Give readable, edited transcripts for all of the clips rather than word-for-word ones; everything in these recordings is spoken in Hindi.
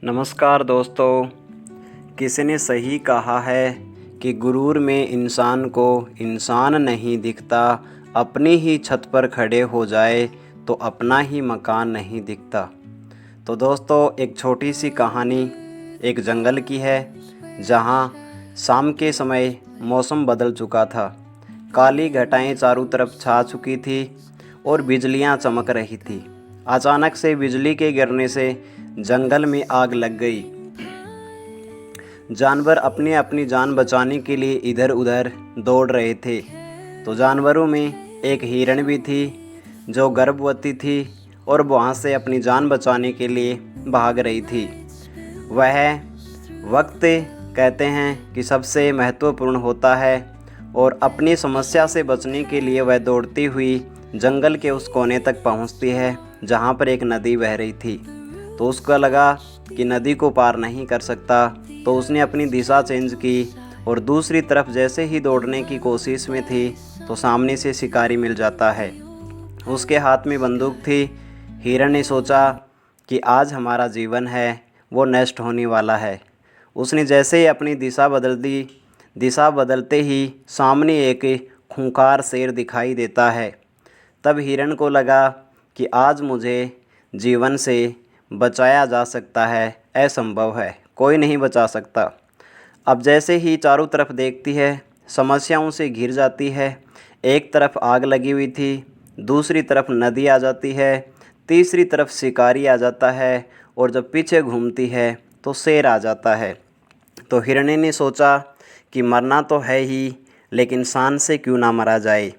नमस्कार दोस्तों। किसी ने सही कहा है कि गुरूर में इंसान को इंसान नहीं दिखता, अपनी ही छत पर खड़े हो जाए तो अपना ही मकान नहीं दिखता। तो दोस्तों, एक छोटी सी कहानी एक जंगल की है, जहाँ शाम के समय मौसम बदल चुका था। काली घटाएं चारों तरफ छा चुकी थी और बिजलियाँ चमक रही थी। अचानक से बिजली के गिरने से जंगल में आग लग गई। जानवर अपनी अपनी जान बचाने के लिए इधर उधर दौड़ रहे थे। तो जानवरों में एक हिरण भी थी जो गर्भवती थी और वहाँ से अपनी जान बचाने के लिए भाग रही थी। वह वक्त कहते हैं कि सबसे महत्वपूर्ण होता है और अपनी समस्या से बचने के लिए वह दौड़ती हुई जंगल के उस कोने तक पहुँचती है जहाँ पर एक नदी बह रही थी। तो उसको लगा कि नदी को पार नहीं कर सकता, तो उसने अपनी दिशा चेंज की और दूसरी तरफ जैसे ही दौड़ने की कोशिश में थी तो सामने से शिकारी मिल जाता है। उसके हाथ में बंदूक थी। हिरण ने सोचा कि आज हमारा जीवन है वो नष्ट होने वाला है। उसने जैसे ही अपनी दिशा बदल दी, दिशा बदलते ही सामने एक खूंखार शेर दिखाई देता है। तब हिरण को लगा कि आज मुझे जीवन से बचाया जा सकता है, असंभव है, कोई नहीं बचा सकता। अब जैसे ही चारों तरफ देखती है, समस्याओं से घिर जाती है। एक तरफ आग लगी हुई थी, दूसरी तरफ नदी आ जाती है, तीसरी तरफ शिकारी आ जाता है और जब पीछे घूमती है तो शेर आ जाता है। तो हिरणी ने सोचा कि मरना तो है ही, लेकिन शान से क्यों ना मरा जाए।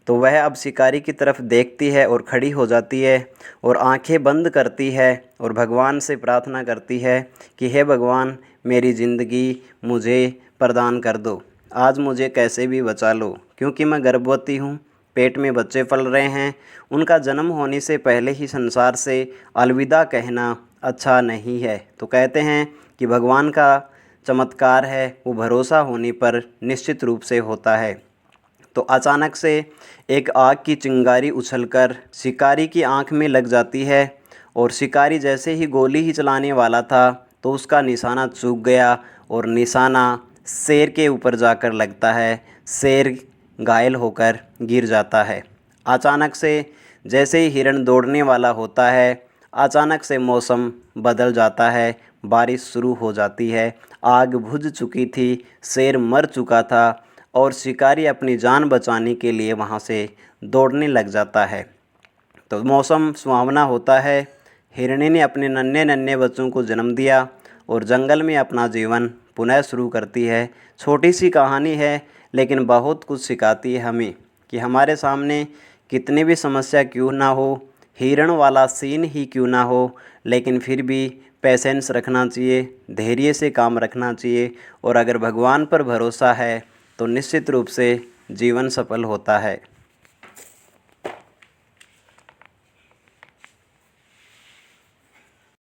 तो वह अब शिकारी की तरफ देखती है और खड़ी हो जाती है और आंखें बंद करती है और भगवान से प्रार्थना करती है कि हे भगवान, मेरी ज़िंदगी मुझे प्रदान कर दो, आज मुझे कैसे भी बचा लो, क्योंकि मैं गर्भवती हूँ, पेट में बच्चे पल रहे हैं। उनका जन्म होने से पहले ही संसार से अलविदा कहना अच्छा नहीं है। तो कहते हैं कि भगवान का चमत्कार है, वो भरोसा होने पर निश्चित रूप से होता है। तो अचानक से एक आग की चिंगारी उछलकर शिकारी की आंख में लग जाती है और शिकारी जैसे ही गोली ही चलाने वाला था तो उसका निशाना चूक गया और निशाना शेर के ऊपर जाकर लगता है। शेर घायल होकर गिर जाता है। अचानक से जैसे ही हिरण दौड़ने वाला होता है, अचानक से मौसम बदल जाता है, बारिश शुरू हो जाती है। आग बुझ चुकी थी, शेर मर चुका था और शिकारी अपनी जान बचाने के लिए वहाँ से दौड़ने लग जाता है। तो मौसम सुहावना होता है। हिरणी ने अपने नन्हे नन्हे बच्चों को जन्म दिया और जंगल में अपना जीवन पुनः शुरू करती है। छोटी सी कहानी है, लेकिन बहुत कुछ सिखाती है हमें कि हमारे सामने कितनी भी समस्या क्यों ना हो, हिरण वाला सीन ही क्यों ना हो, लेकिन फिर भी पेशेंस रखना चाहिए, धैर्य से काम रखना चाहिए और अगर भगवान पर भरोसा है तो निश्चित रूप से जीवन सफल होता है।